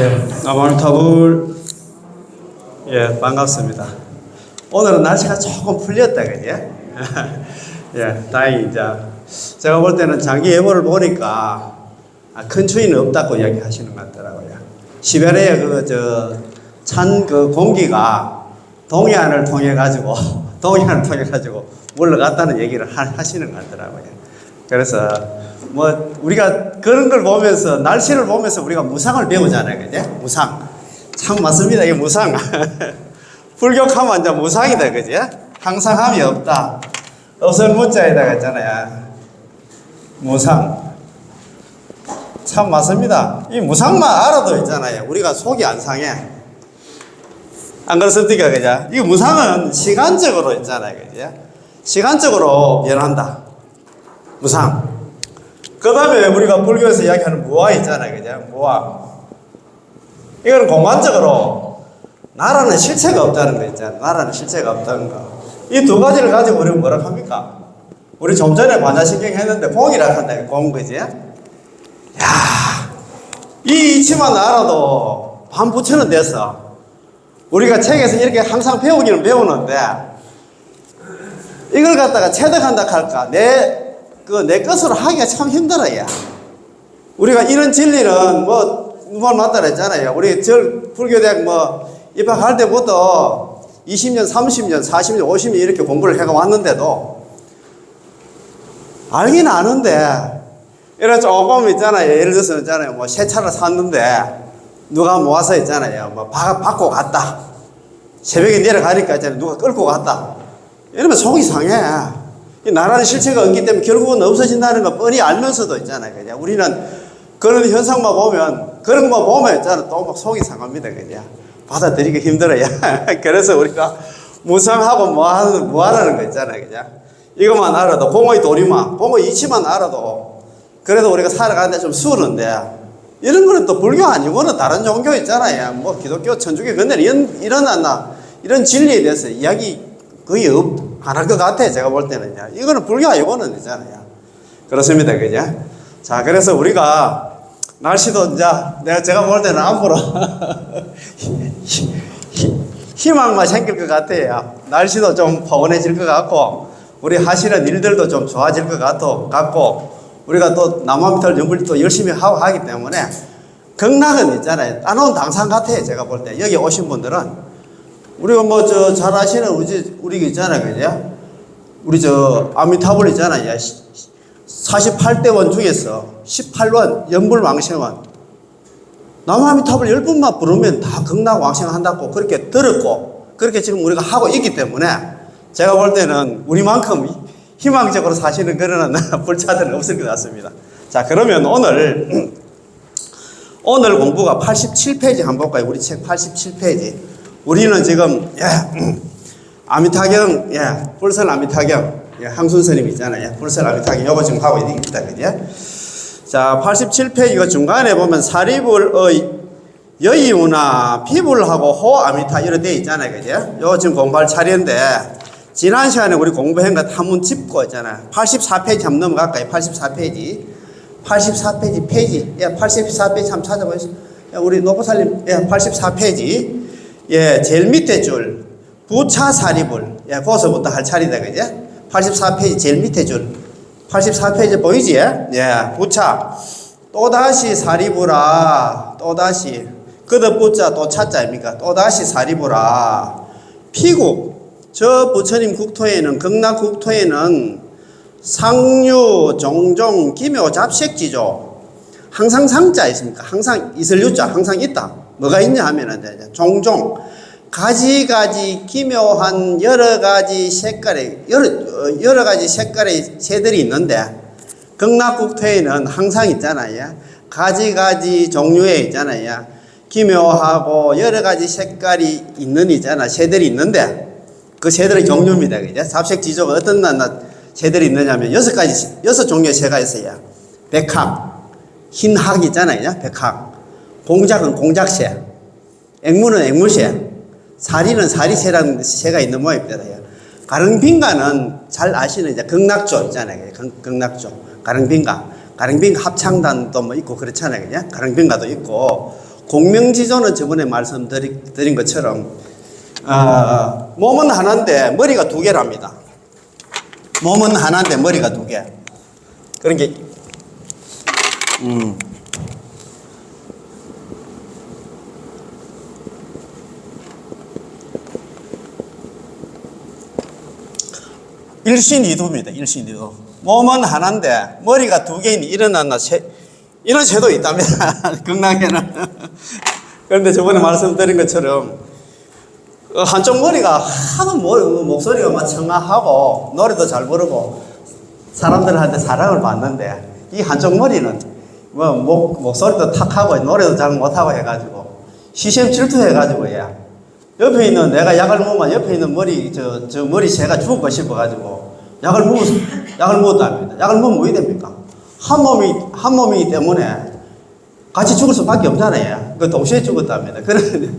네, 아마르타불 예, 반갑습니다. 오늘은 날씨가 조금 풀렸다, 그지? 예, 다행히 이제 제가 볼 때는 장기 예보를 보니까 큰 추위는 없다고 이야기하시는 것 같더라고요. 시베리아 찬 공기가 동해안을 통해 가지고 물러갔다는 얘기를 하시는 것 같더라고요. 그래서 우리가 그런 걸 보면서 날씨를 보면서 우리가 무상을 배우잖아요, 그지? 무상. 참 맞습니다. 이게 무상. 불격하면 이제 무상이다, 그지? 항상함이 없다. 어선 문자에다가 했잖아요. 무상. 참 맞습니다. 이 무상만 알아도 있잖아요. 우리가 속이 안 상해. 안 그렇습니까, 그죠? 이 무상은 시간적으로 있잖아요, 그죠? 시간적으로 변한다. 무상. 그 다음에 우리가 불교에서 이야기하는 무아 있잖아요, 그죠? 무아. 이거는 공간적으로 나라는 실체가 없다는 거 있잖아요. 나라는 실체가 없다는 거. 이 두 가지를 가지고 우리는 뭐라 합니까? 우리 좀 전에 반야신경 했는데 공이라 한다. 공, 그지? 야, 이 이치만 알아도 반 부처는 됐어. 우리가 책에서 이렇게 항상 배우기는 배우는데 이걸 갖다가 체득한다 할까? 내 것으로 하기가 참 힘들어요. 우리가 이런 진리는 누가 맞다 그랬잖아요. 우리 불교대학 입학할 때부터 20년, 30년, 40년, 50년 이렇게 공부를 해가 왔는데도 알긴 아는데 이런 조금 있잖아요. 예를 들어서 있잖아요. 새 차를 샀는데 누가 모아서 있잖아요. 받고 갔다. 새벽에 내려가니까 있잖아요. 누가 끌고 갔다. 이러면 속이 상해. 이 나라는 실체가 없기 때문에 결국은 없어진다는 거 뻔히 알면서도 있잖아요. 그냥 우리는 그런 현상만 보면, 그런 거 보면 있잖아요. 또 막 속이 상합니다. 그냥 받아들이기 힘들어요. 그래서 우리가 무상하고 뭐하라는 거 있잖아요. 그냥 이것만 알아도, 공의 도리만, 공의 이치만 알아도 그래도 우리가 살아가는데 좀 수는데 이런 거는 또 불교 아니고는 다른 종교 있잖아요. 기독교, 천주교, 근데 이런 진리에 대해서 이야기 거의 안 할 것 같아요. 제가 볼 때는. 이거는 불교 아니고는 있잖아요. 그렇습니다. 그죠? 자, 그래서 우리가 날씨도 이제 제가 볼 때는 앞으로 희망만 생길 것 같아요. 날씨도 좀 포근해질 것 같고, 우리 하시는 일들도 좀 좋아질 것 같고, 우리가 또 남한미탈 연구를 또 열심히 하기 때문에 극락은 있잖아요. 따놓은 당산 같아요. 제가 볼 때. 여기 오신 분들은 우리가 잘 아시는 우리 있잖아요. 그죠? 우리 아미타불 있잖아요. 48대원 중에서 18원, 연불왕생원. 남아미타불 10분만 부르면 다 극락왕생 한다고 그렇게 들었고, 그렇게 지금 우리가 하고 있기 때문에 제가 볼 때는 우리만큼 희망적으로 사시는 그런 불자들은 없을 것 같습니다. 자, 그러면 오늘 공부가 87페이지 한번 볼까요? 우리 책 87페이지. 우리는 지금, 아미타경, 불설 아미타경, 항순스님 있잖아요. 불설 아미타경, 요거 지금 하고 있습니다. 그죠? 자, 87페이지 중간에 보면 사리불의 여의우나 피불하고 호 아미타 이렇게 되어 있잖아요. 그죠? 요거 지금 공부할 차례인데, 지난 시간에 우리 공부한 거 한문 짚고 있잖아요. 84페이지 한번 넘어갈까요? 84페이지. 84페이지. 84페이지 한번 찾아보세요. 우리 노보살님, 84페이지. 제일 밑에 줄. 부차사리불. 거기서부터 할 차례다. 그죠? 84페이지 제일 밑에 줄. 84페이지 보이지? 부차. 또다시 사리불아. 또다시. 그더 부자 또 차자입니까? 또다시 사리불아. 피국. 저 부처님 국토에는, 극락 국토에는 상류, 종종, 기묘, 잡색지죠. 항상 상자 있습니까? 항상 있을 유자, 항상 있다. 뭐가 있냐 하면은, 종종, 가지가지 기묘한 여러 가지 색깔의 새들이 있는데, 극락 국토에는 항상 있잖아요. 가지가지 종류에 있잖아요. 기묘하고 여러 가지 색깔이 새들이 있는데, 그 새들의 종류입니다. 그죠? 잡색지조가 어떤 새들이 있느냐면, 6 종류의 새가 있어요. 백학, 흰학 있잖아요. 백학. 공작은 공작새. 앵무는 앵무새. 사리는 사리새라는 새가 있는 모양입니다. 가릉빈가는 잘 아시는 극락조 있잖아요. 극락조. 가릉빈가 합창단도 있고 그렇잖아요. 그냥 가릉빈가도 있고. 공명지조는 저번에 말씀드린 것처럼 몸은 하나인데 머리가 두 개랍니다. 몸은 하나인데 머리가 두 개. 그런 게 일신이두입니다. 일신이두. 몸은 하나인데 머리가 두 개인 일어났나 이런 새도 있답니다. 극락에는. 그런데 저번에 말씀드린 것처럼 한쪽 머리가 하도 목소리가 막 청아하고 노래도 잘 부르고 사람들한테 사랑을 받는데 이 한쪽 머리는 뭐 목소리도 탁하고 노래도 잘 못하고 해가지고 시샘 질투해가지고 옆에 있는 내가 약을 먹으면 옆에 있는 머리 저 머리 새가 죽고 싶어가지고 약을 먹었답니다. 약을 먹으면 뭐 됩니까? 한 몸이기 때문에 같이 죽을 수밖에 없잖아요. 그 동시에 죽었답니다. 그런데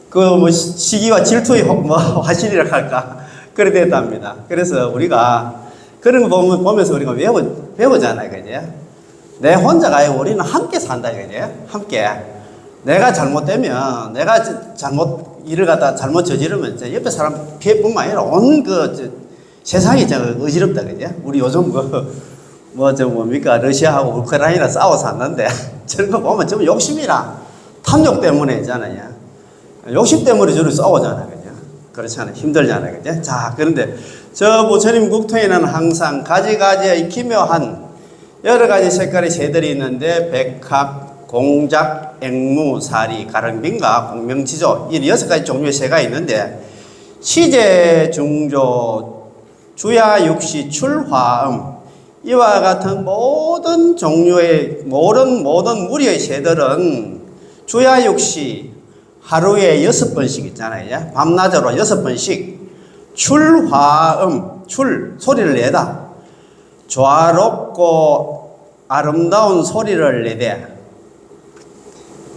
그 시기와 질투의 화신이라 할까 그래 됐답니다. 그래서 우리가 그런 거 보면서 우리가 배우잖아요, 그죠? 내 혼자가 아니고 우리는 함께 산다, 그죠? 함께. 내가 잘못되면 내가 일을 갖다 잘못 저지르면 옆에 사람 피해뿐만 아니라 온 세상이 어지럽다, 그죠? 우리 요즘 뭡니까? 러시아하고 우크라이나 싸워서 왔는데 저런 거 보면 전부 욕심이라 탐욕 때문에 있잖아요. 욕심 때문에 저를 싸우잖아요, 그죠? 그렇잖아요. 힘들잖아요, 그죠? 자, 그런데 저 부처님 국토에는 항상 가지가지의 기묘한 여러 가지 색깔의 새들이 있는데 백합, 공작, 앵무, 사리, 가랑빈과 공명지조 이 6가지 종류의 새가 있는데 시제, 중조, 주야, 육시, 출화음 이와 같은 모든 종류의 모든 무리의 새들은 주야, 육시 하루에 6번씩 있잖아요. 밤낮으로 6번씩 출화음, 소리를 내다. 조화롭고 아름다운 소리를 내대.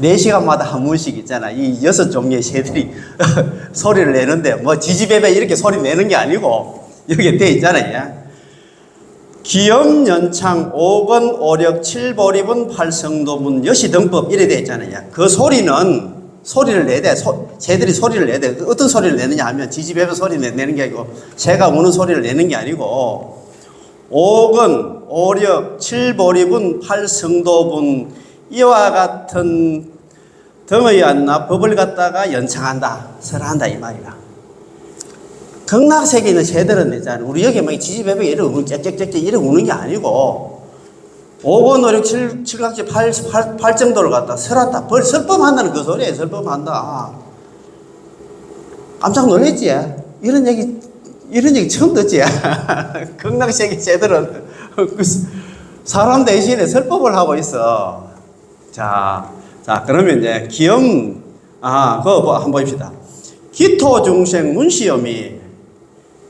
4시간마다 한 번씩 있잖아. 이 6종류의 새들이 소리를 내는데 지지배배 이렇게 소리 내는 게 아니고 여기에 돼 있잖아요. 기염, 연창, 오건, 오력, 칠보리분, 팔성도분, 여시등법 이래 돼 있잖아요. 그 소리를 내대. 새들이 소리를 내대. 어떤 소리를 내느냐 하면 지지배배 소리 내는 게 아니고 새가 우는 소리를 내는 게 아니고 오건, 오력, 칠보리분, 팔성도분 이와 같은 덩의 안나 법을 갖다가 연창한다, 설한다 이 말이야. 극락세계에 있는 새들은 있잖아. 우리 여기 막 지지배배 이러고 우는 짹짹짹짹 이러고 우는 게 아니고 오건, 오력, 칠각지, 팔 정도를 갖다 설한다. 설법한다는 그 소리에 설법한다. 깜짝 놀랐지? 이런 얘기 처음 듣지? 극락세계 새들은 사람 대신에 설법을 하고 있어. 자, 그러면 이제 기염, 그거 한번 봅시다. 기토 중생 문시염이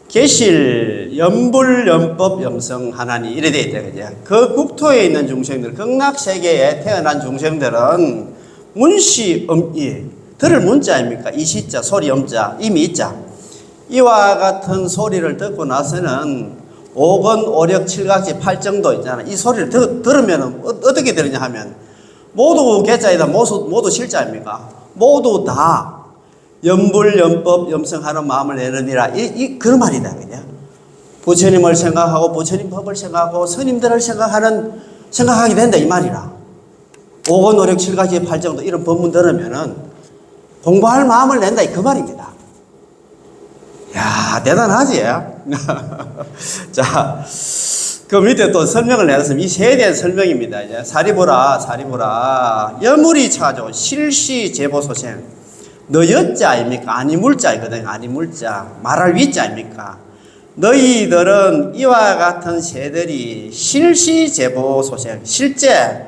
계실 염불 염법 염성 하나니 이래 돼 있다, 그죠? 그 국토에 있는 중생들, 극락세계에 태어난 중생들은 문시음이 들을 문자입니까? 이 시자, 소리 염자, 이미 있자. 이와 같은 소리를 듣고 나서는 오건, 오력, 칠각지, 팔 정도 있잖아. 이 소리를 들으면 어떻게 되느냐 하면 모두 개자이다, 모두 실자입니까? 모두 다 염불, 염법, 염성하는 마음을 내느니라. 그런 말이다, 그냥. 부처님을 생각하고, 부처님 법을 생각하고, 스님들을 생각하게 된다, 이 말이라. 오건, 오력, 칠각지, 팔 정도 이런 법문 들으면은 공부할 마음을 낸다, 그 말입니다. 야, 대단하지? 자, 그 밑에 또 설명을 내놨으면 이 새에 대한 설명입니다. 이제 사리보라. 여물이 차조, 실시 제보소생. 너 여자입니까? 아니물자이거든. 아니물자. 말할 위자입니까? 너희들은 이와 같은 새들이 실시 제보소생. 실제,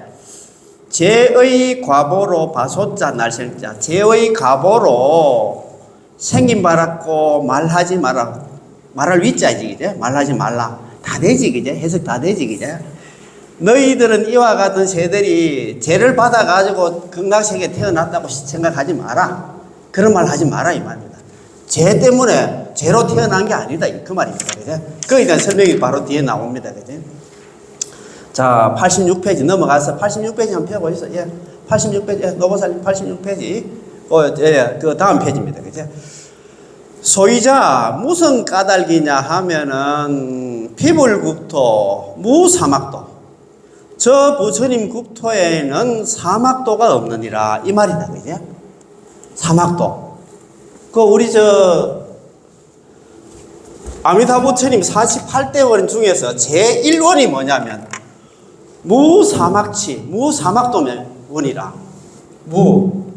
제의 과보로 바소자 날생자. 제의 과보로 생긴 바랐고 말하지 마라. 말할 위자이지, 그제? 말하지 말라. 다 되지, 그제? 해석 다 되지, 그제? 너희들은 이와 같은 새들이 죄를 받아가지고 극락세계에 태어났다고 생각하지 마라. 그런 말 하지 마라, 이 말입니다. 죄 때문에 죄로 태어난 게 아니다, 그 말입니다, 그제? 거기에 대한 설명이 바로 뒤에 나옵니다, 그제? 자, 86페이지 넘어가서 86페이지 한번 펴보시죠. 예. 86페이지, 노고살림 86페이지. 그 다음 페이지입니다. 그죠? 소유자, 무슨 까닭이냐 하면은, 피불국토, 무사막도. 저 부처님 국토에는 사막도가 없느니라. 이 말이다. 그죠? 사막도. 우리 아미타 부처님 48대 원 중에서 제1원이 뭐냐면, 무사막치, 무사막도원이라.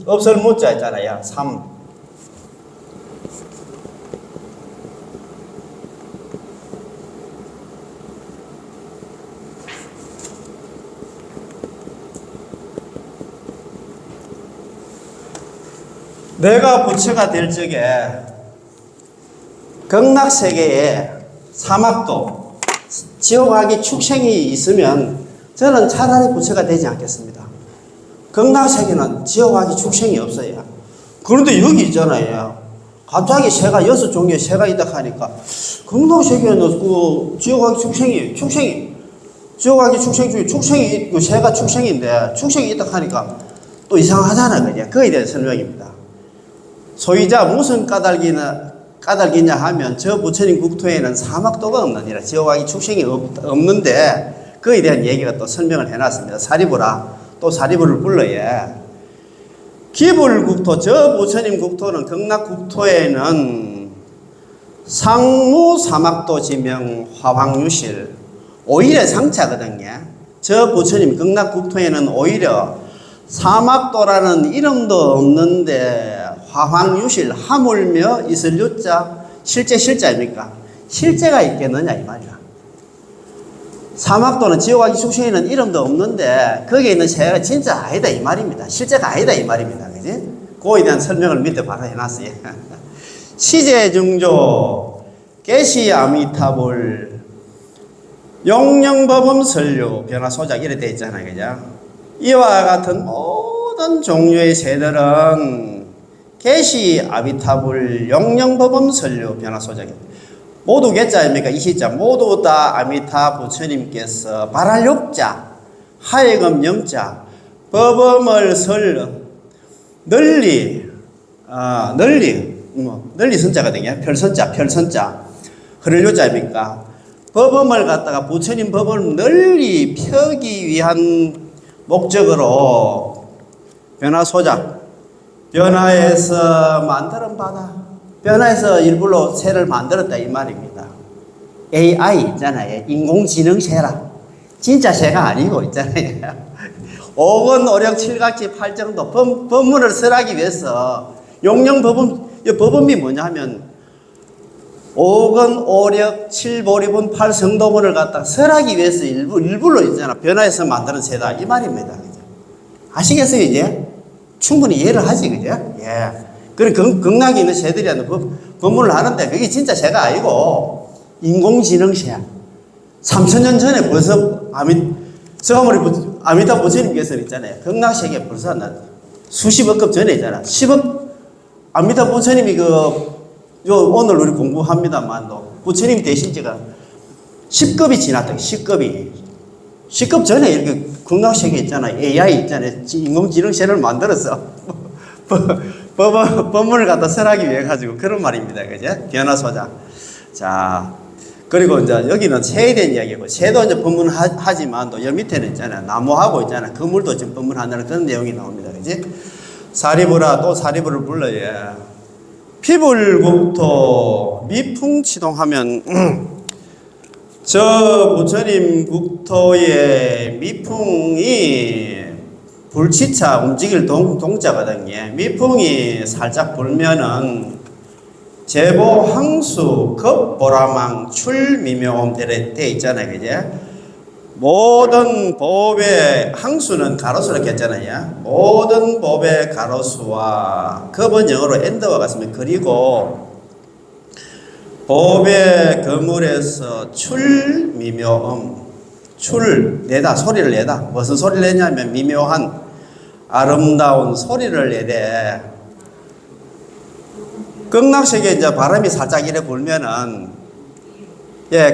없을 무자 있잖아요. 3. 내가 부처가 될 적에 극락세계에 사막도, 지옥하기 축생이 있으면 저는 차라리 부처가 되지 않겠습니다. 극락세계는 지옥하기 축생이 없어요. 그런데 여기 있잖아요. 갑자기 새가 6종류의 새가 있다 하니까 극락세계는 지옥하기 축생이 지옥하기 축생 중에 축생이 있고 새가 축생인데 축생이 있다 하니까 또 이상하잖아. 그냥 그에 대한 설명입니다. 소유자 무슨 까닭이냐 하면 저 부처님 국토에는 사막도가 없느니라. 지옥하기 축생이 없는데 그에 대한 얘기가 또 설명을 해놨습니다. 사리부라. 또 사리부를 불러야. 기불국토, 저 부처님 국토는 극락국토에는 상무사막도 지명 화황유실, 오히려 상차거든요. 저 부처님 극락국토에는 오히려 사막도라는 이름도 없는데 화황유실, 하물며 있을 유자, 실제입니까? 실제가 있겠느냐 이 말이야. 사막도는 지옥하기 축생에는 이름도 없는데 거기에 있는 새가 진짜 아니다 이 말입니다. 실제가 아니다 이 말입니다. 그지? 그거에 대한 설명을 밑에 바로 해놨어요. 시제중조 계시 아미타불 용령법음 설류 변화소작 이렇게 되어 있잖아요. 그죠? 이와 같은 모든 종류의 새들은 계시 아미타불 용령법음 설류 변화소작입니다. 모두 개자입니까? 이 시자 모두 다 아미타 부처님께서 발할 욕자, 하여금 영자, 법음을 널리 선자거든요. 별선자, 흐를 요자입니까? 법음을 갖다가 부처님 법을 널리 펴기 위한 목적으로 변화소작, 변화해서 만드는 바다. 변화해서 일부러 새를 만들었다 이 말입니다. AI 있잖아요. 인공지능새라. 진짜 새가 아니고 있잖아요. 5건 5력 7각지 8정도 법문을 설하기 위해서 법음이 뭐냐 하면 5건 5력 7보리분 8성도분을 갖다 설하기 위해서 일부러 있잖아. 변화해서 만드는 새다 이 말입니다. 아시겠어요 이제? 충분히 이해를 하지 그죠? 예. 그런 극락에 있는 새들이 법문을 하는데 그게 진짜 새가 아니고 인공지능새야. 3000년 전에 벌써 아미타 부처님께서는 있잖아요. 극락세계 벌써 수십억 급 전에 있잖아. 10억 아미타 부처님이 오늘 우리 공부합니다만도 부처님이 되신 지가 10급이 지났다. 10급 전에 이렇게 극락세계 있잖아요. AI 있잖아요. 인공지능새를 만들었어. 법문을 갖다 설하기 위해 가지고 그런 말입니다. 그죠? 변화소작. 자, 그리고 이제 여기는 새에 대한 이야기고, 새도 이제 법문하지만 또 여 밑에는 있잖아요. 나무하고 있잖아요. 그물도 지금 법문한다는 그런 내용이 나옵니다. 그지? 사리부라, 또 사리부를 불러야. 피불국토, 미풍치동하면, 저 부처님 국토의 미풍이 불치차 움직일 동자거든요. 미풍이 살짝 불면은 제보 항수 급보라망 출미묘음 되어 있잖아요. 그죠? 모든 법의 항수는 가로수로 했잖아요. 모든 법의 가로수와 급은 영어로 엔드와 같습니다. 그리고 법의 거물에서 출미묘음 내다 소리를 내다. 무슨 소리를 내냐면 미묘한 아름다운 소리를 내되 극락세계 이제 바람이 살짝 이래 불면은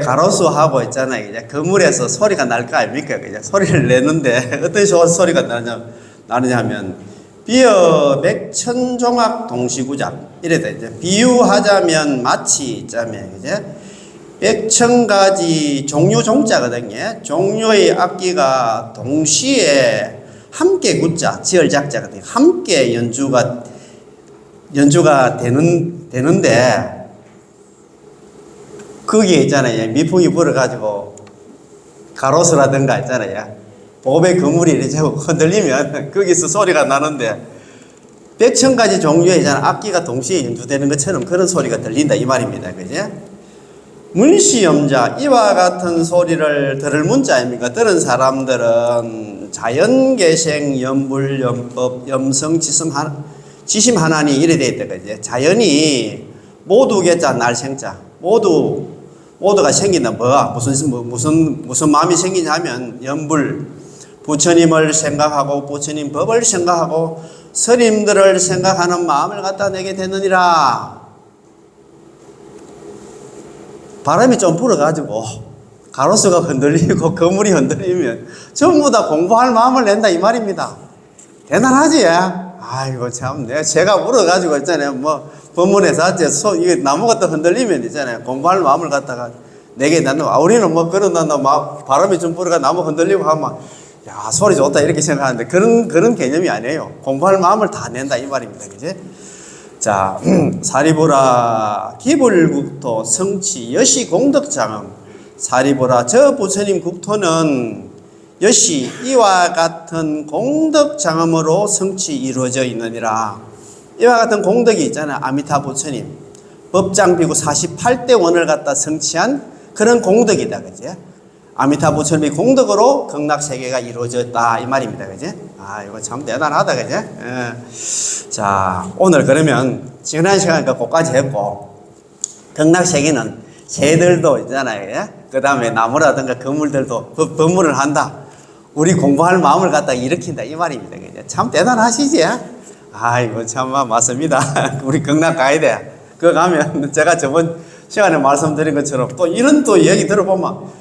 가로수하고 있잖아요. 이제 그물에서 소리가 날 거 아닙니까? 그냥 소리를 내는데 어떤 소리가 나냐 나누냐면 비어 백천종악 동시구작 이래 돼. 이제 비유하자면 마치 있자면 이제 백천가지 종류 종자거든요. 종류의 악기가 동시에 함께 굿자 지을작자거든요. 함께 연주가 되는데 거기에 있잖아요. 미풍이 불어가지고 가로수라든가 있잖아요. 보배 그물이 이렇게 흔들리면 거기서 소리가 나는데 백천가지 종류의 악기가 동시에 연주되는 것처럼 그런 소리가 들린다 이 말입니다. 그죠? 문시염자 이와 같은 소리를 들을 문자 아닙니까? 들은 사람들은 자연계생 염불 염법 염성 지심 하나니 이래 돼 있다. 그죠? 자연이 모두겠자 날생자 모두가 생긴다. 무슨 마음이 생기냐면 염불 부처님을 생각하고 부처님 법을 생각하고 스님들을 생각하는 마음을 갖다 내게 되느니라. 바람이 좀 불어가지고 가로수가 흔들리고 거물이 흔들리면 전부 다 공부할 마음을 낸다 이 말입니다. 대단하지? 아이고 참 제가 불어가지고 있잖아요. 뭐 법문에서 이게 나무가 또 흔들리면 있잖아요. 공부할 마음을 갖다가 내게 난다. 우리는 뭐 그런다. 바람이 좀 불어가 나무 흔들리고 하면 야 소리 좋다 이렇게 생각하는데 그런 개념이 아니에요. 공부할 마음을 다 낸다 이 말입니다. 그지? 자, 사리보라 기불국토 성취 여시 공덕장엄. 사리보라 저 부처님 국토는 여시 이와 같은 공덕장엄으로 성취 이루어져 있느니라. 이와 같은 공덕이 있잖아요. 아미타 부처님 법장비구 48대 원을 갖다 성취한 그런 공덕이다. 그지? 아미타 부처님의 공덕으로 극락세계가 이루어졌다 이 말입니다. 그지? 아 이거 참 대단하다. 그지? 예. 자 오늘 그러면 지난 시간에 그까지 했고 극락세계는 새들도 있잖아요. 예? 그 다음에 나무라든가 건물들도 법문을 한다. 우리 공부할 마음을 갖다 일으킨다 이 말입니다. 그지? 참 대단하시지? 아이고 참 맞습니다. 우리 극락 가야 돼. 그거 가면 제가 저번 시간에 말씀드린 것처럼 또 이런 또 얘기 들어보면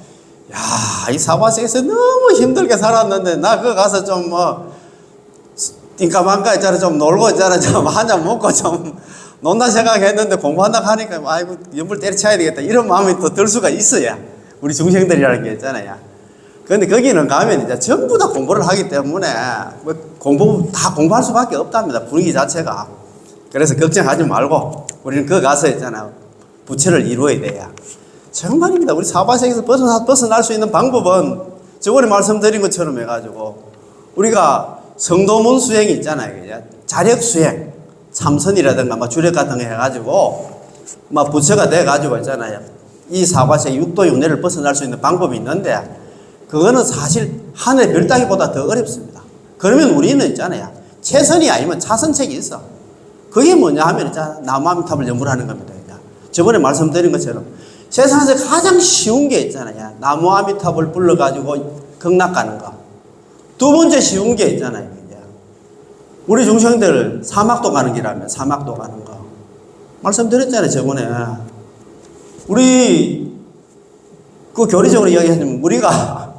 야, 이 사바세에서 너무 힘들게 살았는데 나 그거 가서 좀 띵까만까 있잖아 좀 놀고 있잖아 좀 한잔 먹고 좀 논다 생각했는데 공부한다 하니까 아이고 연불 때려쳐야 되겠다 이런 마음이 또 들 수가 있어야 우리 중생들이라는 게 있잖아요. 그런데 거기는 가면 이제 전부 다 공부를 하기 때문에 뭐 다 공부할 수밖에 없답니다. 분위기 자체가. 그래서 걱정하지 말고 우리는 그 가서 있잖아요. 부처를 이루어야 돼요. 정말입니다. 우리 사바세에서 벗어날 수 있는 방법은 저번에 말씀드린 것처럼 해가지고 우리가 성도문 수행이 있잖아요. 자력 수행, 참선이라든가 뭐 주력 같은 거 해가지고 막 부처가 돼가지고 있잖아요. 이 사바세 육도 윤회를 벗어날 수 있는 방법이 있는데 그거는 사실 하늘의 별 따기보다 더 어렵습니다. 그러면 우리는 있잖아요. 최선이 아니면 차선책이 있어. 그게 뭐냐 하면 있잖아. 나무아미탑을 연불하는 겁니다. 저번에 말씀드린 것처럼 세상에서 가장 쉬운 게 있잖아요. 나무아미탑을 불러가지고 극락 가는 거. 두 번째 쉬운 게 있잖아요. 우리 중생들 사막도 가는 길하면 사막도 가는 거. 말씀드렸잖아요. 저번에. 우리 그 교리적으로 이야기하자면 우리가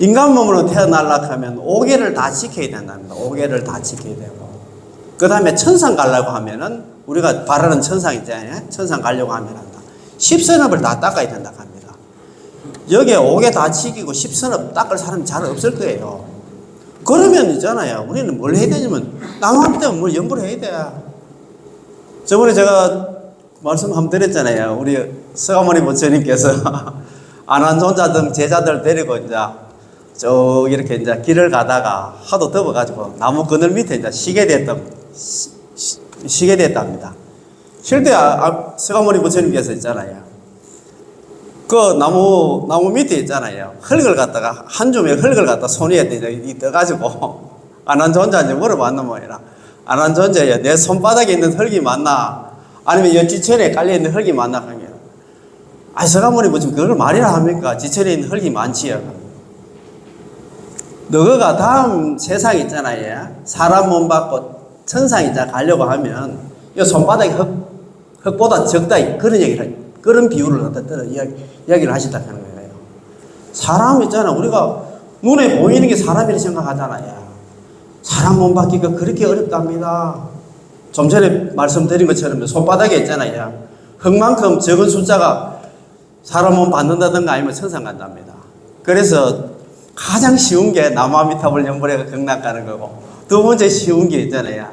인간 몸으로 태어나려고 하면 5개를 다 지켜야 된답니다. 5개를 다 지켜야 되고. 그 다음에 천상 가려고 하면은 우리가 바라는 천상 있잖아요. 천상 가려고 하면 한다. 10선업을 다 닦아야 된다고 합니다. 여기에 5개 다 지키고 10선업 닦을 사람이 잘 없을 거예요. 그러면 있잖아요. 우리는 뭘 해야 되냐면 나무할 때는 뭘 연구를 해야 돼. 저번에 제가 말씀 한번 드렸잖아요. 우리 서가모니 부처님께서 안한존자 등 제자들 데리고 이제 쭉 이렇게 이제 길을 가다가 하도 더워가지고 나무 그늘 밑에 이제 쉬게 됐답니다. 쉴 때 서가모니 부처님께서 있잖아요. 그 나무 밑에 있잖아요. 흙을 갖다가 한 줌의 흙을 갖다 손 위에 떠가지고 안한존자 이제 물어봤는 모양이라 안한존자야 내 손바닥에 있는 흙이 맞나? 아니면 여 지천에 깔려있는 흙이 맞나? 하면 서가모니 부처님 그걸 말이라 합니까? 지천에 있는 흙이 많지요. 너가 다음 세상 있잖아요. 사람 몸 받고 천상 이제 가려고 하면 이 손바닥이 흙보다 적다 그런 얘기를 그런 비유를 갖다 이야기를 하시다 하는 거예요. 사람 있잖아. 우리가 눈에 보이는 게 사람이라 생각하잖아요. 사람 몸 받기가 그렇게 어렵답니다. 좀 전에 말씀드린 것처럼 손바닥에 있잖아요. 흙만큼 적은 숫자가 사람 몸 받는다든가 아니면 천상 간답니다. 그래서 가장 쉬운 게 나무아미타불 연불회가 극락 가는 거고, 두 번째 쉬운 게 있잖아요.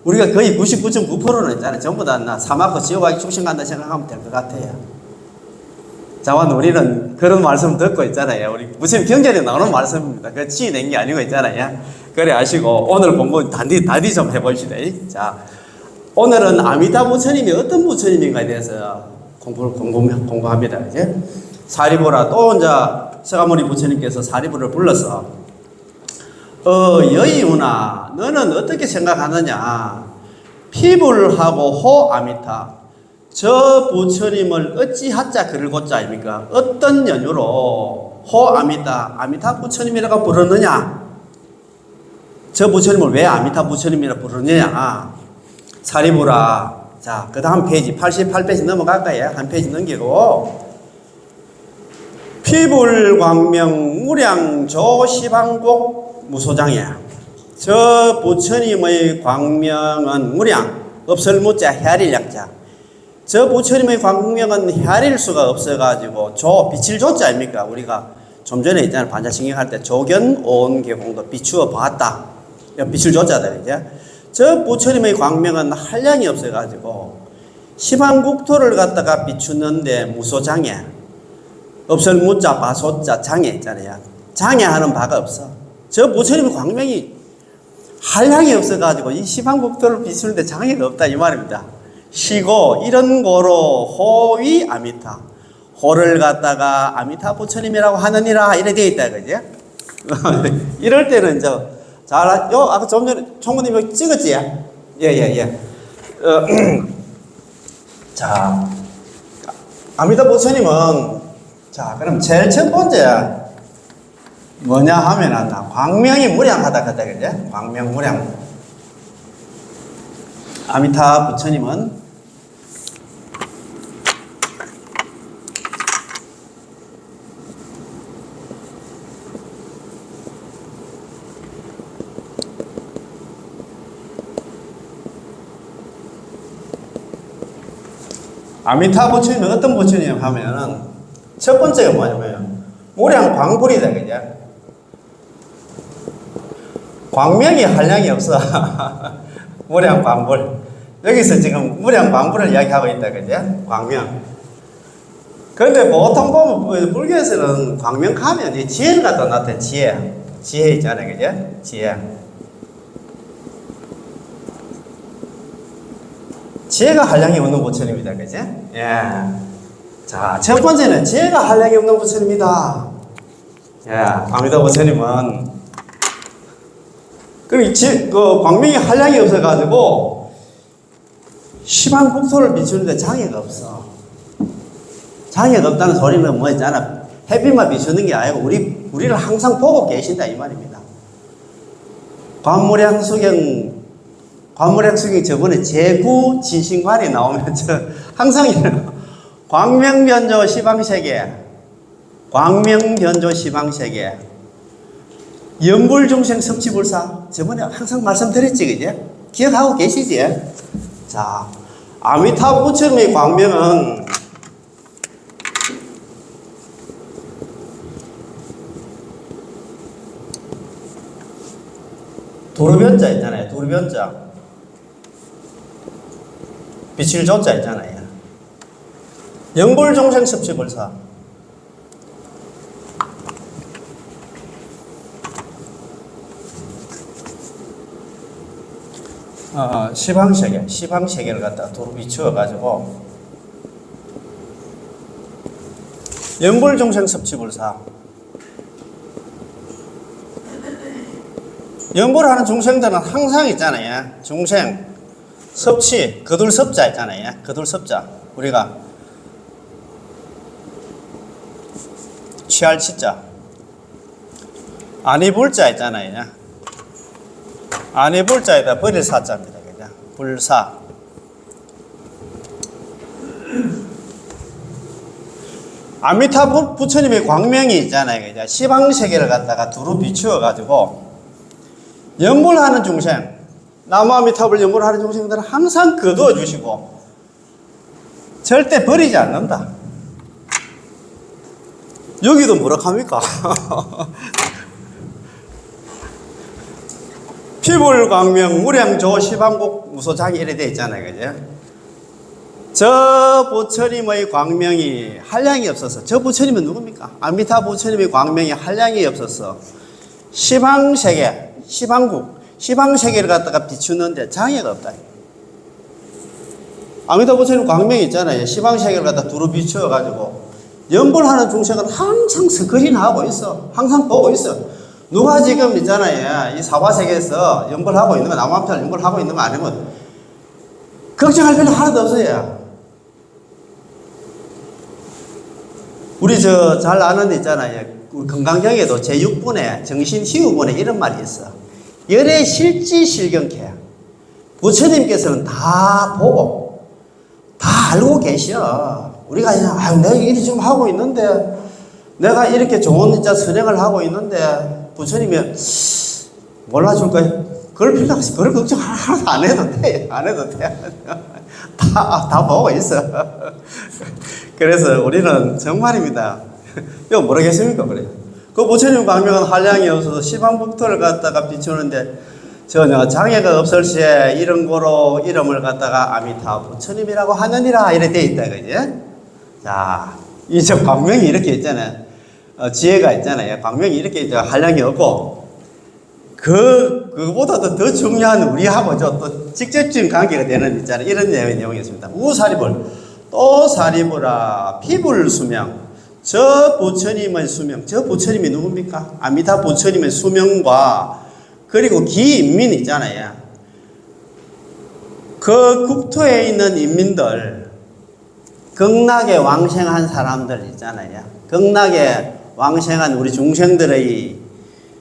우리가 거의 99.9%는 있잖아요. 전부 다 사막고 지옥 가기 축신 간다 생각하면 될 것 같아요. 자완 우리는 그런 말씀 듣고 있잖아요. 우리 무슨 경전에 나오는 말씀입니다. 그 치낸 게 아니고 있잖아요. 그래 아시고 오늘 공부 단디 좀 해봅시다. 자, 오늘은 아미타 부처님이 어떤 부처님인가에 대해서 공부합니다. 이제 사리부라 또 이제 서가모니 부처님께서 사리부를 불러서 여의우나 너는 어떻게 생각하느냐? 피불하고 호 아미타 저 부처님을 어찌 하자 그를 고자 아닙니까? 어떤 연유로 호 아미타 부처님이라고 부르느냐? 저 부처님을 왜 아미타 부처님이라고 부르느냐? 사리부라. 자, 그 다음 페이지 88페이지 넘어갈까요? 한 페이지 넘기고 피불광명 무량조시방곡 무소장이야. 저 부처님의 광명은 무량 없을 무자 헤아릴 약자. 저 부처님의 광명은 헤아릴 수가 없어가지고 빛을 조자 아닙니까? 우리가 좀 전에 있잖아요. 반자신경 할 때 조견 온계공도 비추어 봤다. 빛을 조자다 이제. 저 부처님의 광명은 한량이 없어가지고 시방국토를 갖다가 비추는데 무소장애 없을 무자 바소자 장애 있잖아요. 장애하는 바가 없어. 저 부처님의 광명이 한량이 없어가지고 이 시방국토를 비추는데 장애가 없다 이 말입니다. 시고 이런 거로 호위 아미타 호를 갖다가 아미타 부처님이라고 하느니라 이래 되어 있다 그지? 이럴 때는 아까 좀 전에 총무님이 찍었지? 예. 자, 아미타 부처님은, 자, 그럼 제일 첫 번째, 뭐냐 하면은, 광명이 무량하다, 그죠? 광명 무량. 아미타 부처님은, 아미타 부처님은 어떤 부처님 하면은 첫 번째가 뭐냐면 무량 광불이다 그죠? 광명이 한량이 없어. 무량 광불. 여기서 지금 무량 광불을 이야기하고 있다 그죠? 광명. 그런데 보통 보면 불교에서는 광명 가면 이 지혜를 갖다 놨대. 지혜 있잖아요 그죠? 지혜가 한량이 없는 부처님이다, 그지? 예. 자, 첫 번째는 지혜가 한량이 없는 부처님이다. 예, 아미타 부처님은 그 광명이 한량이 없어가지고 시방국토를 비추는데 장애가 없어. 장애가 없다는 소리는 뭐 있잖아. 햇빛만 비추는 게 아니고 우리를 항상 보고 계신다 이 말입니다. 관무량수경 저번에 제구 진신관에 나오면 항상 이래요. 광명변조 시방세계, 연불중생 섭취불사. 저번에 항상 말씀드렸지, 그제? 기억하고 계시지? 자, 아미타 부처님의 광명은 도르변자 있잖아요. 도르변자. 빛을 조자 있잖아요. 영불종생 섭취불사. 시방세계를 갖다가 도로 비추어가지고 영불종생 섭취불사. 영불하는 중생들은 항상 있잖아요. 중생 섭취, 거둘섭자 있잖아요. 거둘섭자. 우리가 취할 치자. 아니불자 있잖아요. 아니불자에다 버릴 사자입니다. 그죠? 불사. « 아미타 부처님의 광명이 있잖아요. 이제 시방세계를 갖다가 두루 비추어가지고 연불하는 중생, 나무 아미타불 연불하는 중생들은 항상 거두어 주시고 절대 버리지 않는다. 여기도 뭐라 합니까? 피불광명 무량조 시방국 무소장이 이래 돼 있잖아요. 그죠? 저 부처님의 광명이 한량이 없어서, 저 부처님은 누굽니까? 아미타 부처님의 광명이 한량이 없어서 시방세계, 시방국, 시방세계를 갖다가 비추는데 장애가 없다. 아미타 부처님 광명이 있잖아요. 시방세계를 갖다 두루 비추어가지고 연불하는 중생은 항상 스크린 하고 있어. 항상 보고 있어. 누가 지금 있잖아요. 이 사과세계에서 연불하고 있는 거, 나무 앞에 연불하고 있는 거 아니면 걱정할 필요 하나도 없어요. 우리 잘 아는 데 있잖아요. 우리 건강경에도 제6분에 정신치유분에 이런 말이 있어. 열의 실지실경케. 부처님께서는 다 보고 다 알고 계셔. 우리가 그냥 내가 일이 좀 하고 있는데, 내가 이렇게 좋은 선행을 하고 있는데 부처님이 몰라줄 거야. 그럴 필요 없어. 그럴 걱정 하나도 안 해도 돼. 안 해도 돼. 다 보고 있어. 그래서 우리는 정말입니다. 이거 모르겠습니까? 그래. 그 부처님 광명은 한량이 없어서 시방북토를 갖다가 비추는데 전혀 장애가 없을 시에 이런 거로 이름을 갖다가 아미타 부처님이라고 하느니라 이래 돼 있다. 그지? 자, 이 저 광명이 이렇게 있잖아요. 지혜가 있잖아요. 광명이 이렇게 있죠. 한량이 없고 그거보다도 더 중요한 우리하고 또 직접적인 관계가 되는 있잖아요. 이런 내용이 있습니다. 우사리불 또 사리불아 피불수명. 저 부처님의 수명, 저 부처님이 누굽니까? 아미타 부처님의 수명과 그리고 기인민 있잖아요. 그 국토에 있는 인민들, 극락에 왕생한 사람들 있잖아요. 극락에 왕생한 우리 중생들의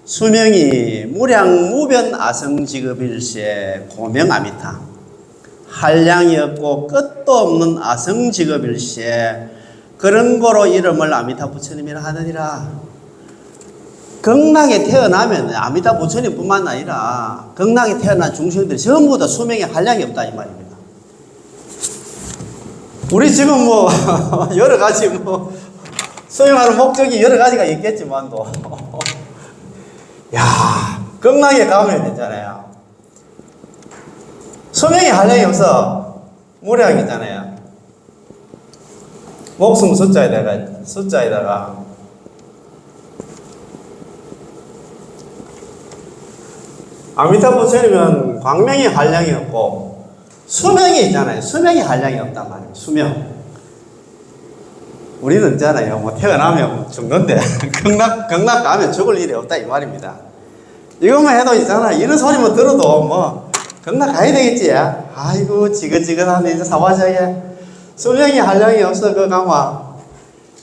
수명이 무량무변 아성직업일세 고명아미타. 한량이 없고 끝도 없는 아성직업일세 그런 거로 이름을 아미타 부처님이라 하느니라. 극락에 태어나면 아미타 부처님뿐만 아니라 극락에 태어난 중생들이 전부 다 수명에 한량이 없다 이 말입니다. 우리 지금 여러 가지 수행하는 목적이 여러 가지가 있겠지만도 야, 극락에 가면 있잖아요. 수명에 한량이 없어. 무량이잖아요. 목숨 숫자에다가 아미타 부처님은 광명이 한량이 없고 수명이 있잖아요. 수명이 한량이 없단 말이에요. 수명. 우리는 있잖아요. 태어나면 죽는데 극락 가면 죽을 일이 없다 이 말입니다. 이것만 해도 있잖아. 이런 소리만 들어도 극락 가야 되겠지. 아이고 지긋지긋하네. 이제 사화자에 수명이 한량이 없어 그 가마.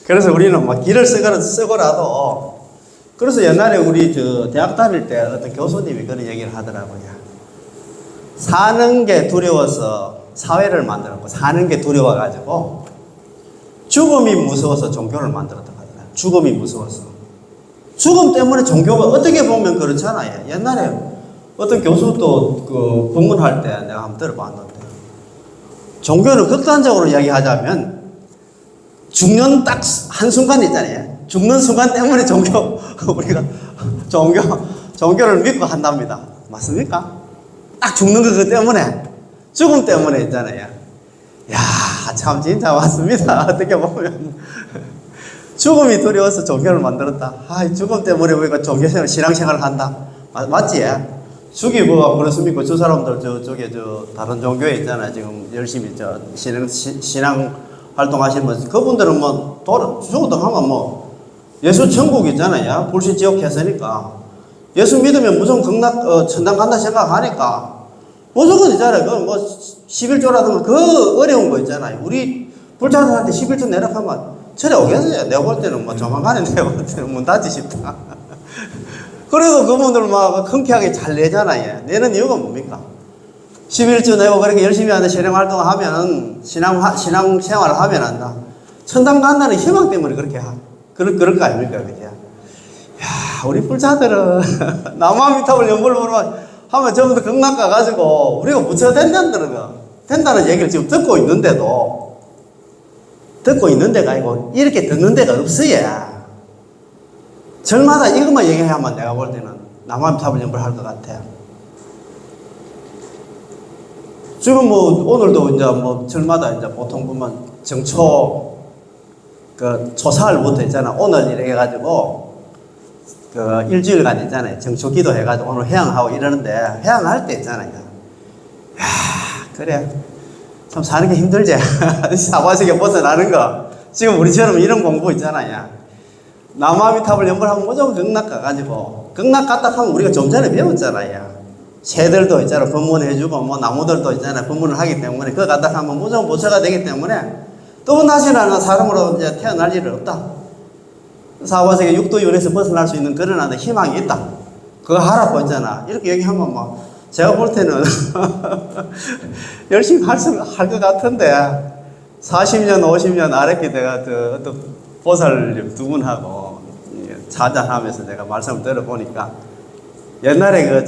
그래서 우리는 길을 쓰고라도 그래서 옛날에 우리 대학 다닐 때 어떤 교수님이 그런 얘기를 하더라고요. 사는 게 두려워서 사회를 만들었고 사는 게 두려워가지고 죽음이 무서워서 종교를 만들었다고 하더라고요. 죽음이 무서워서. 죽음 때문에 종교가 어떻게 보면 그렇잖아요. 옛날에 어떤 교수도 법문할 때 내가 한번 들어봤는데 종교는 극단적으로 이야기하자면 죽는 딱 한순간 있잖아요. 죽는 순간 때문에 우리가 종교를 믿고 한답니다. 맞습니까? 딱 죽는 것 때문에, 죽음 때문에 있잖아요. 야, 참 진짜 맞습니다. 어떻게 보면 죽음이 두려워서 종교를 만들었다. 죽음 때문에 우리가 종교생활, 신앙생활을 한다. 맞지? 죽이 뭐가 그렇습니까? 저 사람들 저쪽에 다른 종교에 있잖아요. 지금 열심히 신앙 활동하시는 분, 그분들은 죽어도 하면 예수 천국 있잖아요. 불신 지옥 했으니까. 예수 믿으면 무조건 극락, 천당 간다 생각하니까. 무조건 있잖아요. 11조라든가 그 어려운 거 있잖아요. 우리 불자들한테 11조 내락하면 저래 오겠어요. 내가 볼 때는 조만간에 내가 볼 때는 문 닫지 싶다. 그래도 그분들 흔쾌하게 잘 내잖아요. 내는 이유가 뭡니까? 11조 내고 그렇게 열심히 하는 신앙 활동을 하면, 신앙 생활을 하면 한다. 천당 간다는 희망 때문에 그렇게 그럴 거 아닙니까? 그죠? 야, 우리 불자들은 남아미탑을 연불로 하면 전부 다 극락 가가지고 우리가 부처가 된다는 얘기를 지금 듣고 있는 데가 아니고 이렇게 듣는 데가 없어요. 절마다 이것만 얘기하면 내가 볼 때는 남아미탑을 연불할 것 같아요. 지금 뭐 오늘도 이제 뭐 절마다 이제 보통 보면 정초 그 초사흘부터 있잖아. 오늘 이래 해가지고 그 일주일간 있잖아요. 정초 기도 해가지고 오늘 해양하고 이러는데 해양할 때 있잖아요. 야, 그래. 참 사는 게 힘들지. 사과sek에 벗어나는 거. 지금 우리처럼 이런 공부 있잖아요. 남아미탑을 연불하면 무조건 극락 가가지고 극락 갔다 하면 우리가 좀 전에 배웠잖아요. 새들도 있잖아. 법문해주고 뭐 나무들도 있잖아. 법문을 하기 때문에 그거 갖다 하면 무조건 보처가 되기 때문에 또 다시는 사람으로 이제 태어날 일은 없다. 사후세계 육도윤에서 벗어날 수 있는 그런 희망이 있다. 그거 하라고 했잖아. 이렇게 얘기하면 뭐 제가 볼 때는 열심히 할 것 같은데 40년, 50년 아랫게 내가 또 보살 두 분하고 자자하면서 내가 말씀을 들어보니까 옛날에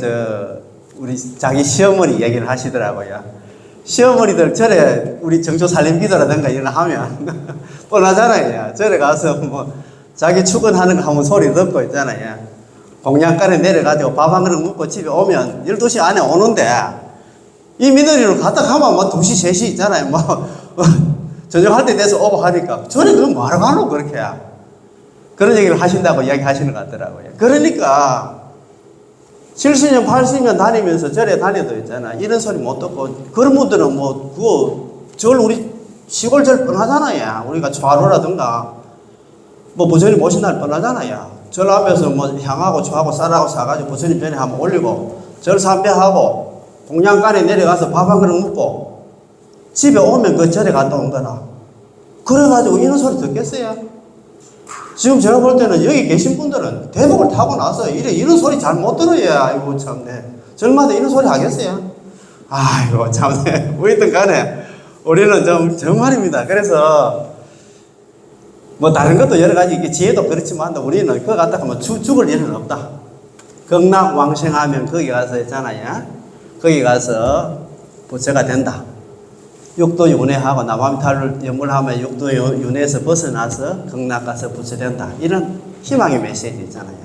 우리 자기 시어머니 얘기를 하시더라고요. 시어머니들 절에 우리 정조 살림 기도라든가 이런 하면 뻔하잖아요. 절에 가서 뭐 자기 출근하는 거 한번 소리 듣고 있잖아요. 공양간에 내려가지고 밥 한 그릇 먹고 집에 오면 12시 안에 오는데 이 며느리를 갔다 가면 뭐 2시, 3시 있잖아요. 뭐 저녁할 때 돼서 오고 하니까 절에 그럼 뭐하러 가노 그렇게 그런 얘기를 하신다고 이야기하시는 것 같더라고요. 그러니까 70년, 80년 다니면서 절에 다녀도 있잖아. 이런 소리 못 듣고, 그런 분들은 우리 시골 절 뻔하잖아요. 우리가 초하루라든가, 부처님 오신 날 뻔하잖아요. 절 앞에서 향하고 초하고 쌀하고 사가지고 부처님 전에 한번 올리고, 절 삼배하고, 공양간에 내려가서 밥 한 그릇 먹고, 집에 오면 그 절에 갔다 온 거나. 그래가지고 이런 소리 듣겠어요? 지금 제가 볼 때는 여기 계신 분들은 대목을 타고 나서 이런 소리 잘 못 들어요. 아이고, 참네. 절마다 이런 소리 하겠어요? 아이고, 참네. 뭐있든 간에 우리는 정말입니다. 그래서 다른 것도 여러 가지 지혜도 그렇지만 우리는 그거 갖다 하면 죽을 일은 없다. 극락 왕생하면 거기 가서 있잖아요. 거기 가서 부처가 된다. 육도윤회하고 남아미탑을 연불하면 육도윤회에서 벗어나서 극락 가서 부처된다. 이런 희망의 메시지 있잖아요.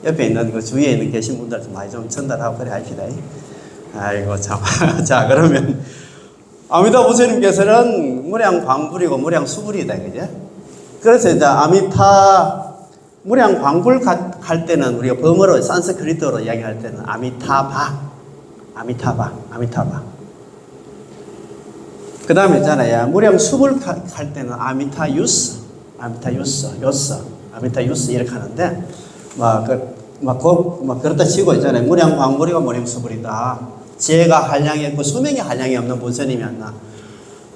옆에 있는 그 주위에 있는 계신 분들 좀 많이 좀 전달하고 그래 합시다. 아이고 참. 자, 그러면 아미타 부처님께서는 무량광불이고 무량수불이다, 그죠? 그래서 이제 아미타 무량광불 할 때는 우리가 범어로 산스크리트어로 이야기할 때는 아미타바. 그 다음에 있잖아요. 무량수불 할 때는 아미타유스 이렇게 하는데, 그렇다 치고 있잖아요. 무량광불이가 무량수불이다. 지혜가 한량이 없고 수명이 한량이 없는 부처님이었나.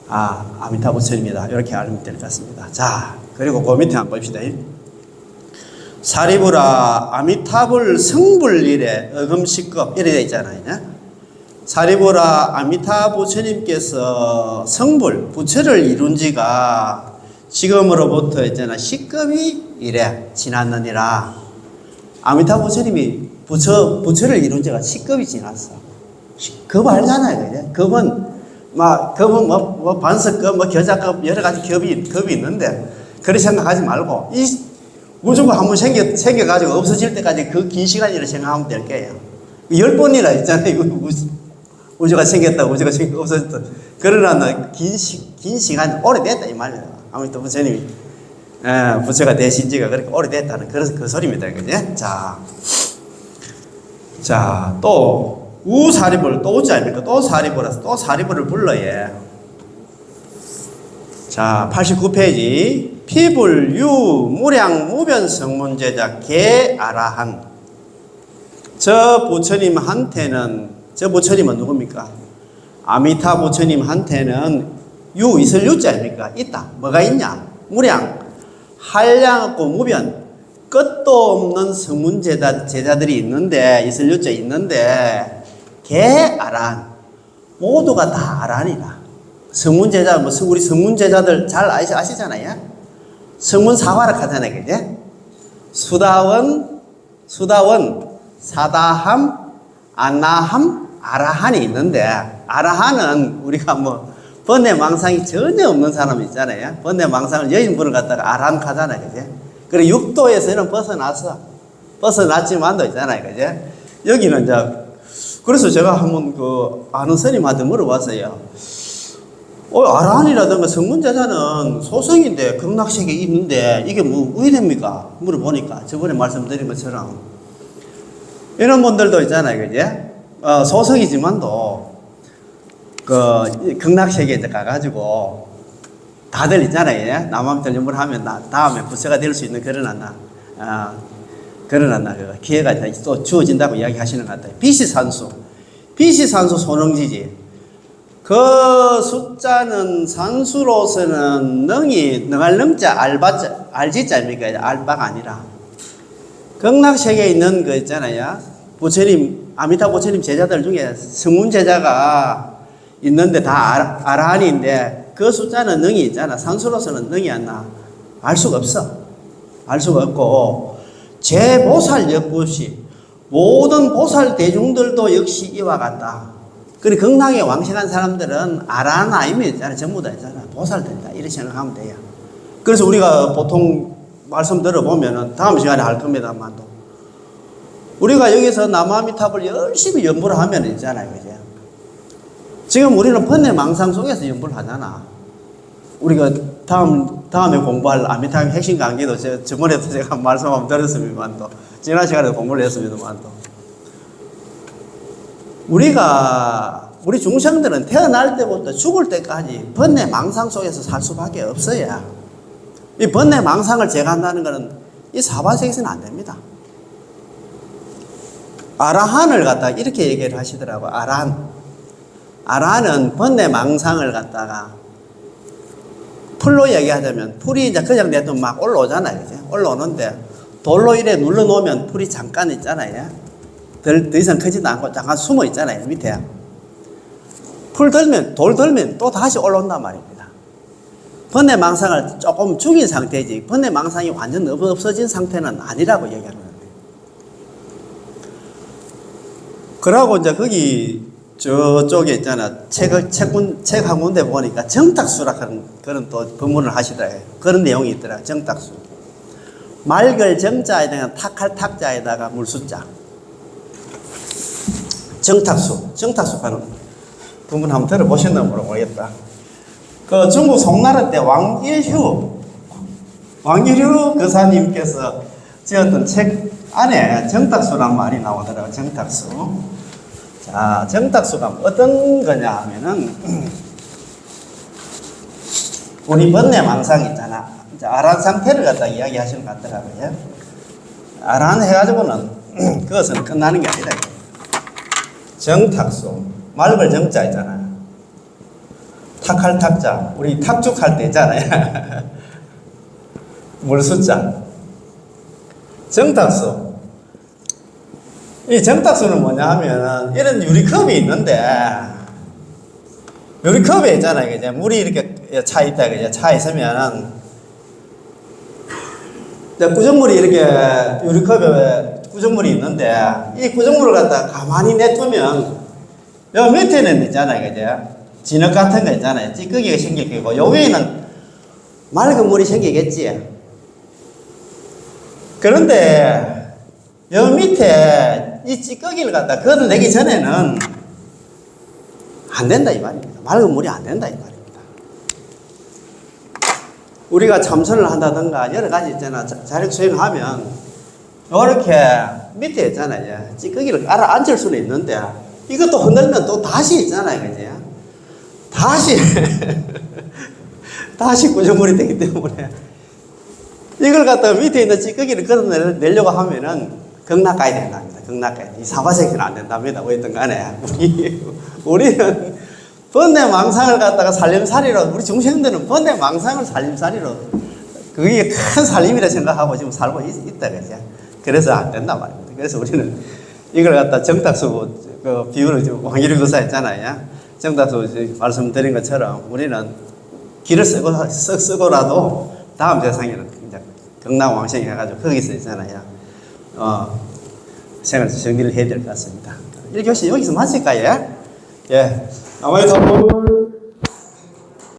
아미타 부처님이다. 이렇게 알면 될 것 같습니다. 자, 그리고 그 밑에 한번 봅시다. 사리부라 아미타불 성불일에 어금식급 이래 있잖아요. 사리부라 아미타 부처님께서 성불, 부처를 이룬 지가 지금으로부터 있잖아, 식급이 이래 지났느니라. 아미타 부처님이 부처를 이룬 지가 식급이 지났어. 급 알잖아요, 그죠? 급은 반석급, 겨자급, 여러 가지 급이 있는데, 그렇게 생각하지 말고, 이 우주가 한번 생겨가지고 없어질 때까지 그 긴 시간이라 생각하면 될 거예요. 10번이나 있잖아요, 우주가 생겼다, 우주가 없어졌다. 그러나 긴 시간, 오래됐다, 이 말이에요. 아무튼 부처님이, 부처가 되신 지가 그렇게 오래됐다는 그 소리입니다. 그죠? 자, 또, 우사리불, 또 우지 아닙니까? 또 사리불라서 또 사리불을 불러요. 자, 89페이지. 피불유 무량 무변성문제자 개아라한. 저 부처님은 누굽니까? 아미타 부처님한테는 있을 유자 아닙니까? 있다. 뭐가 있냐? 무량, 한량 없고 무변, 끝도 없는 성문 제자들이 있는데, 있을 유자 있는데, 개아란, 모두가 다 아란이라. 성문 제자, 우리 성문 제자들 잘 아시잖아요? 성문 사화락 하잖아요. 그지? 수다원, 사다함, 아나함, 아라한이 있는데, 아라한은 우리가 뭐, 번뇌망상이 전혀 없는 사람 있잖아요. 번뇌망상을 여인분을 갖다가 아라한 하잖아요. 그지? 그리고 육도에서는 벗어났지만도 있잖아요. 그지? 여기는 이제, 그래서 제가 한번 아는 스님한테 물어봤어요. 아라한이라든가 성문제자는 소성인데 극락세계에 있는데 이게 뭐 의됩니까? 물어보니까 저번에 말씀드린 것처럼 이런 분들도 있잖아요. 그제? 소성이지만도 극락세계에 이제 가가지고 다들 있잖아요. 남한테 연구를 하면 다음에 부처가 될 수 있는 그런 기회가 또 주어진다고 이야기하시는 것 같아요. 비시산수 소능지지. 그 숫자는 산수로서는 능할 능자 알지자입니까? 알바가 아니라 극락세계에 있는 거 있잖아요. 부처님 아미타 부처님 제자들 중에 성문 제자가 있는데 다 아라한인데 그 숫자는 능이 있잖아. 산수로서는 능이 안 나. 알 수가 없고 제보살 역부시 모든 보살 대중들도 역시 이와 같다. 그리고 극락에 왕생한 사람들은 아라한 아임이 있잖아요. 전부 다 있잖아. 보살된다. 이렇게 생각하면 돼요. 그래서 우리가 보통 말씀 들어보면은 다음 시간에 할 겁니다만도 우리가 여기서 남아미탑을 열심히 연구를 하면 있잖아요. 그죠? 지금 우리는 번뇌망상 속에서 연구를 하잖아. 우리가 다음에 공부할 아미타의 핵심 강의도 저번에도 제가 말씀 한번 드렸습니다만도 지난 시간에도 공부를 했습니다만도 우리 중생들은 태어날 때부터 죽을 때까지 번뇌망상 속에서 살 수밖에 없어요. 이 번뇌망상을 제거한다는 것은 이 사바세계에서는 안 됩니다. 아라한을 갖다가 이렇게 얘기를 하시더라고요. 아라한은 번뇌망상을 갖다가 풀로 얘기하자면 풀이 이제 그냥 내도 막 올라오잖아요. 그죠? 올라오는데 돌로 이래 눌러놓으면 풀이 잠깐 있잖아요. 더 이상 크지도 않고 잠깐 숨어 있잖아요. 밑에. 돌 들면 또 다시 올라온단 말입니다. 번뇌망상을 조금 죽인 상태지 번뇌망상이 완전 없어진 상태는 아니라고 얘기하는 거예요. 그러고 이제 거기 저쪽에 있잖아. 책 한 군데 보니까 정탁수라는 그런 또 법문을 하시더라고요. 그런 내용이 있더라고요. 정탁수. 맑을 정자에다가 탁할 탁자에다가 물수자. 정탁수 하는 부분 한번 들어보셨나 모르겠다. 그 중국 송나라 때 왕일휴 거사님께서 지었던 책 안에 정탁수란 말이 나오더라고요. 정탁수. 자, 정탁수가 어떤 거냐 하면은 우리 번뇌망상 있잖아. 아라한 상태를 갖다 이야기하시는 것 같더라고요. 아라한 해가지고는 그것은 끝나는 게 아니라 정탁수 맑을 정자 있잖아요. 탁할 탁자 우리 탁죽할 때 있잖아요. 물수자 정탁수. 이 정탁수는 뭐냐 하면은 이런 유리컵이 있는데 유리컵에 있잖아요. 이제 물이 이렇게 차 있다. 그죠? 차 있으면은 구정물이 이렇게 유리컵에 구정물이 있는데 이 구정물을 갖다 가만히 냅두면 요 밑에는 있잖아요. 그죠? 진흙 같은 거 있잖아요. 찌꺼기가 생길 거고 요 위에는 맑은 물이 생기겠지. 그런데 요 밑에 이 찌꺼기를 갖다 걷어내기 전에는 안 된다 이 말입니다. 맑은 물이 안 된다 이 말입니다. 우리가 참선을 한다든가 여러 가지 있잖아. 자력 수행하면 이렇게 밑에 있잖아요. 찌꺼기를 깔아앉을 수는 있는데 이것도 흔들면 또 다시 있잖아요. 그죠? 다시 구조물이 되기 때문에 이걸 갖다가 밑에 있는 찌꺼기를 걷어내려고 하면은 극락 가야 된답니다. 극락 가야 돼. 이 사바세계는 안 된답니다. 어쨌든 간에 우리는 번뇌망상을 갖다가 살림살이로 우리 중생들은 번뇌망상을 살림살이로 그게 큰 살림이라 생각하고 지금 살고 있다 그죠? 그래서 안 된단 말입니다. 그래서 우리는 이걸 갖다 정탁수 그 비유를 왕일휴 교사 했잖아요. 정탁수 말씀드린 것처럼 우리는 길을 쓰고라도 다음 세상에는 이제 경남왕생이 해가지고 거기서 있잖아요. 생을 정리를 해야 될 것 같습니다. 1교시 여기서 마칠까요? 예. 아무래도